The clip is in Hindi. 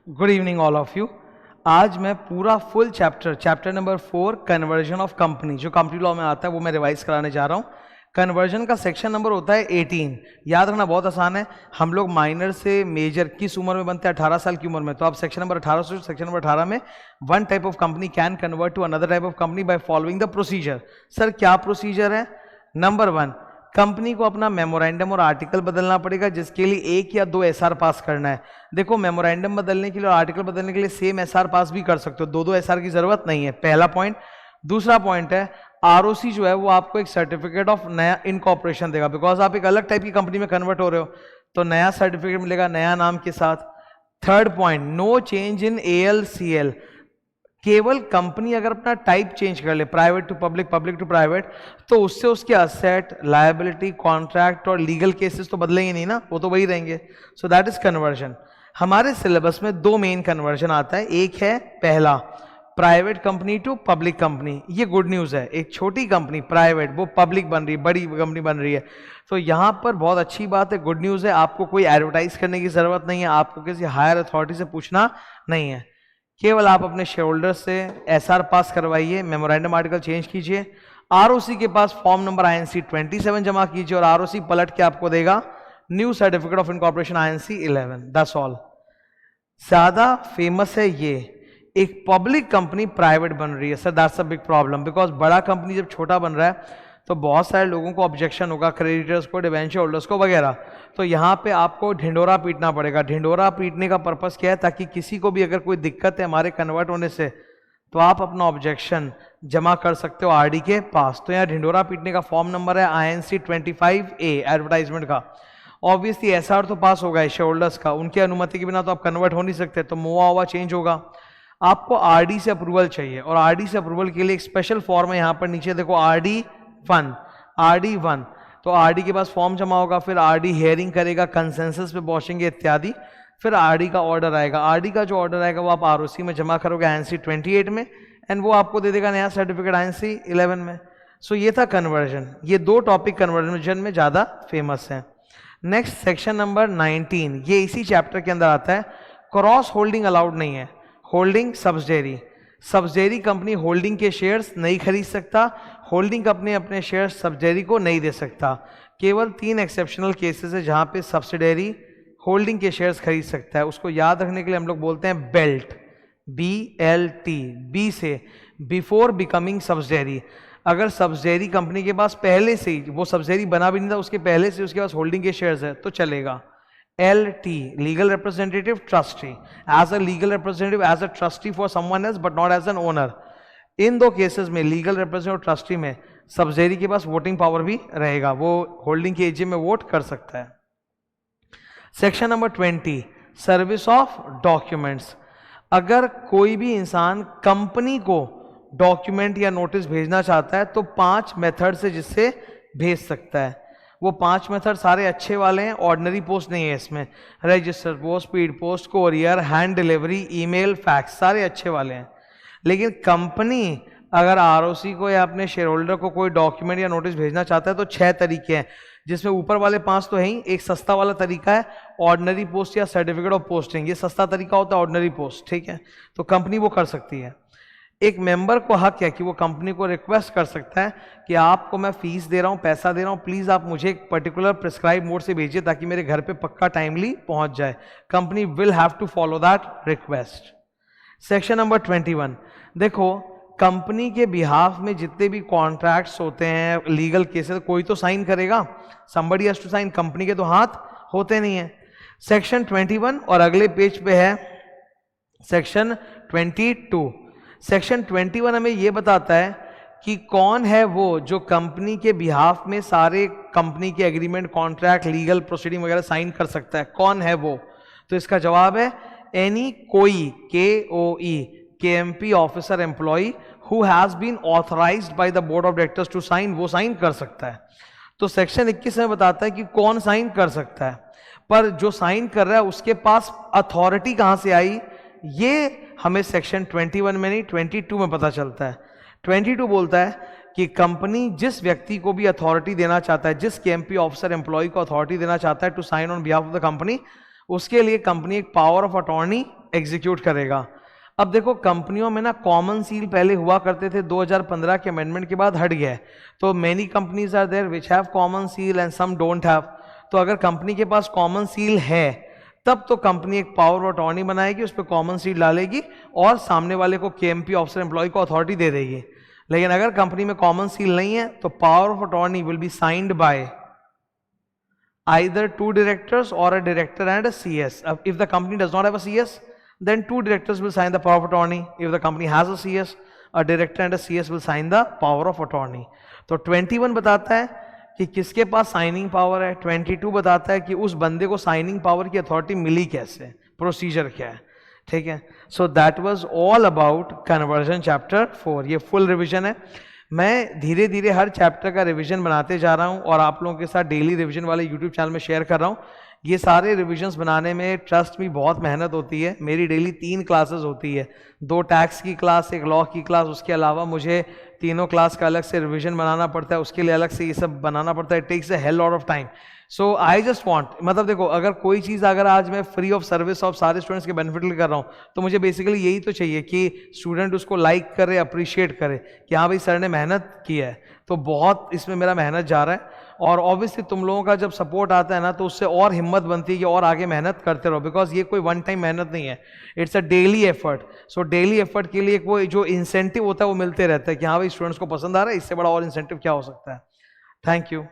Good evening all of you. आज मैं पूरा full chapter number 4 conversion of company जो कंपनी लॉ में आता है वो मैं रिवाइज कराने जा रहा हूँ। कन्वर्जन का सेक्शन नंबर होता है 18। याद रखना बहुत आसान है। हम लोग माइनर से मेजर किस उम्र में बनते हैं? 18 साल की उम्र में। तो आप सेक्शन नंबर 18 से सेक्शन नंबर 18 में one type of company can convert to another type of company by following the procedure. Sir क्या प्रोसीजर है? नंबर 1, कंपनी को अपना मेमोरेंडम और आर्टिकल बदलना पड़ेगा, जिसके लिए 1 या 2 एसआर पास करना है। देखो, मेमोरेंडम बदलने के लिए और आर्टिकल बदलने के लिए सेम एसआर पास भी कर सकते हो, दो एसआर की जरूरत नहीं है। पहला पॉइंट। दूसरा पॉइंट है आरओसी जो है वो आपको एक सर्टिफिकेट ऑफ नया इनकॉर्पोरेशन देगा, बिकॉज आप एक अलग टाइप की कंपनी में कन्वर्ट हो रहे हो, तो नया सर्टिफिकेट मिलेगा नया नाम के साथ। Third point, no change in ALCL. केवल कंपनी अगर अपना टाइप चेंज कर ले, private to public, public to private, तो उससे उसके असेट, लायबिलिटी, कॉन्ट्रैक्ट और लीगल केसेस तो बदलेंगे नहीं ना, वो तो वही रहेंगे। So that is conversion. हमारे सिलेबस में 2 मेन कन्वर्जन आता है। एक है पहला private company to public company. ये गुड न्यूज है, एक छोटी कंपनी प्राइवेट वो पब्लिक बन रही है, बड़ी कंपनी बन रही है। तो यहाँ पर बहुत अच्छी बात है, गुड न्यूज है, आपको कोई एडवर्टाइज करने की जरूरत नहीं है, आपको किसी हायर अथॉरिटी से पूछना नहीं है। केवल आप अपने शेयर होल्डर से एसआर पास करवाइए, मेमोरेंडम आर्टिकल चेंज कीजिए, आरओसी के पास फॉर्म नंबर INC 27 जमा कीजिए और आरओसी पलट के आपको देगा new certificate of incorporation INC 11। That's all. ज्यादा फेमस है ये, एक पब्लिक कंपनी प्राइवेट बन रही है। Sir that's a big problem, because बड़ा कंपनी जब छोटा बन रहा है तो बहुत सारे लोगों को ऑब्जेक्शन होगा, क्रेडिटर्स को, डिवेंचर होल्डर्स को वगैरह। तो यहाँ पे आपको ढिंडोरा पीटना पड़ेगा। ढिंडोरा पीटने का पर्पस क्या है? ताकि किसी को भी अगर कोई दिक्कत है हमारे कन्वर्ट होने से, तो आप अपना ऑब्जेक्शन जमा कर सकते हो आरडी के पास। तो यहाँ ढिंडोरा पीटने का फॉर्म नंबर है INC 25A एडवर्टाइजमेंट का। ऑब्वियसली एसआर तो पास होगा शेयर होल्डर्स का, उनकी अनुमति के बिना तो आप कन्वर्ट हो नहीं सकते, तो मोआ हुआ चेंज होगा। आपको आरडी से अप्रूवल चाहिए और आरडी से अप्रूवल के लिए एक स्पेशल फॉर्म है, यहाँ पर नीचे देखो RD1। तो आरडी के पास फॉर्म जमा होगा, फिर आरडी हियरिंग करेगा, कंसेंसस पे पहुंचेंगे इत्यादि, फिर आरडी का ऑर्डर आएगा। आरडी का जो ऑर्डर आएगा वो आप आरओसी में जमा करोगे INC 28 में, एंड वो आपको दे देगा नया सर्टिफिकेट INC 11 में। सो ये था कन्वर्जन। ये 2 टॉपिक कन्वर्जन में ज्यादा फेमस है। नेक्स्ट सेक्शन नंबर 19, ये इसी चैप्टर के अंदर आता है। क्रॉस होल्डिंग अलाउड नहीं है। होल्डिंग सब्सिडियरी कंपनी होल्डिंग के शेयर्स नहीं खरीद सकता, होल्डिंग कंपनी अपने शेयर सब्सिडियरी को नहीं दे सकता। केवल 3 एक्सेप्शनल केसेस है जहां पे सब्सिडियरी होल्डिंग के शेयर्स खरीद सकता है। उसको याद रखने के लिए हम लोग बोलते हैं बेल्ट, BLT। बी से बिफोर बिकमिंग सब्सिडियरी। अगर सब्सिडियरी कंपनी के पास पहले से ही, वो सब्सिडियरी बना भी नहीं था, उसके पहले से उसके पास होल्डिंग के शेयर्स है तो चलेगा। LT, legal representative, trustee. As a legal representative, as a trustee for someone else, but not as an owner. In 2 cases में लीगल रिप्रेजेंटेटिव और ट्रस्टी में सब्सिडियरी के पास वोटिंग पावर भी रहेगा, वो होल्डिंग के एजीएम में वोट कर सकता है। Section number 20, service of documents. अगर कोई भी इंसान कंपनी को डॉक्यूमेंट या नोटिस भेजना चाहता है तो 5 मेथड से जिससे भेज सकता है। वो 5 मेथड सारे अच्छे वाले हैं, ऑर्डिनरी पोस्ट नहीं है इसमें। Register post, speed post, courier, hand delivery, email, fax, सारे अच्छे वाले हैं। लेकिन कंपनी अगर आरओसी को या अपने शेयर होल्डर को कोई डॉक्यूमेंट या नोटिस भेजना चाहता है तो 6 तरीके हैं, जिसमें ऊपर वाले 5 तो है ही। एक सस्ता वाला तरीका है ऑर्डिनरी पोस्ट या सर्टिफिकेट ऑफ पोस्टिंग। ये सस्ता तरीका होता है ऑर्डिनरी पोस्ट, ठीक है, तो कंपनी वो कर सकती है। एक मेंबर को हक है कि वो कंपनी को रिक्वेस्ट कर सकता है कि आपको मैं फीस दे रहा हूं, पैसा दे रहा हूं, प्लीज आप मुझे एक पर्टिकुलर प्रिस्क्राइब मोड से भेजिए ताकि मेरे घर पे पक्का टाइमली पहुंच जाए। Company will have to follow that request. Section number 21, देखो कंपनी के बिहाफ में जितने भी कॉन्ट्रैक्ट्स होते हैं, लीगल केसेस, कोई तो साइन करेगा, somebody has to sign। Company के तो हाथ होते नहीं है। सेक्शन 21 और अगले पेज पे है सेक्शन 22। सेक्शन 21 हमें यह बताता है कि कौन है वो जो कंपनी के बिहाफ में सारे कंपनी के एग्रीमेंट, कॉन्ट्रैक्ट, लीगल प्रोसीडिंग वगैरह साइन कर सकता है। कौन है वो? तो इसका जवाब है एनी कोई, KOE, KMP officer employ who has been authorised by the board of directors to sign, वो साइन कर सकता है। तो सेक्शन 21 में बताता है कि कौन साइन कर सकता है, पर जो साइन कर रहा है उसके पास अथॉरिटी कहां से आई, ये हमें सेक्शन 21 में नहीं 22 में पता चलता है। 22 बोलता है कि कंपनी जिस व्यक्ति को भी अथॉरिटी देना चाहता है, जिस KMP ऑफिसर एम्प्लॉय को अथॉरिटी देना चाहता है to sign on behalf of the company, उसके लिए कंपनी एक पावर ऑफ अटॉर्नी एग्जीक्यूट करेगा। अब देखो कंपनियों में ना कॉमन सील पहले हुआ करते थे, 2015 के अमेंडमेंट के बाद हट गया है। तो many companies are there which have common seal and some don't have. तो अगर कंपनी के पास कॉमन सील है तब तो कंपनी एक पावर ऑफ अटॉर्नी बनाएगी, उस पर कॉमन सील डालेगी और सामने वाले को केएमपी ऑफिसर एम्प्लॉय को अथॉरिटी दे देगी। लेकिन अगर कंपनी में कॉमन सील नहीं है तो power of attorney will be signed by either 2 directors or a director and a CS. If the company does not have a CS, then 2 directors will sign the power of attorney. If the company has a CS, a director and a CS will sign the power of attorney. तो 21 बताता है कि किसके पास साइनिंग पावर है, 22 बताता है कि उस बंदे को साइनिंग पावर की अथॉरिटी मिली कैसे, प्रोसीजर क्या है। ठीक है, so that was all about conversion chapter 4। ये फुल रिविजन है। मैं धीरे धीरे हर चैप्टर का रिवीजन बनाते जा रहा हूं और आप लोगों के साथ डेली रिवीजन वाले यूट्यूब चैनल में शेयर कर रहा हूं। ये सारे रिविजन्स बनाने में ट्रस्ट में बहुत मेहनत होती है। मेरी डेली 3 क्लासेस होती है, 2 टैक्स की क्लास, 1 लॉ की क्लास। उसके अलावा मुझे तीनों क्लास का अलग से रिविजन बनाना पड़ता है, उसके लिए अलग से ये सब बनाना पड़ता है। It takes a hell lot of time. So I just want, मतलब देखो अगर कोई चीज़ अगर आज मैं फ्री ऑफ सर्विस ऑफ सारे स्टूडेंट्स के बेनिफिट कर रहा हूँ तो मुझे बेसिकली यही तो चाहिए कि स्टूडेंट उसको लाइक करे, अप्रिशिएट करे कि हाँ भाई सर ने मेहनत की है। तो बहुत इसमें मेरा मेहनत जा रहा है और ऑब्वियसली तुम लोगों का जब सपोर्ट आता है ना तो उससे और हिम्मत बनती है कि और आगे मेहनत करते रहो, बिकॉज ये कोई वन टाइम मेहनत नहीं है, it's a daily effort. So daily effort के लिए वो जो इंसेंटिव होता है वो मिलते रहता है कि हाँ भाई स्टूडेंट्स को पसंद आ रहा है, इससे बड़ा और इंसेंटिव क्या हो सकता है। Thank you.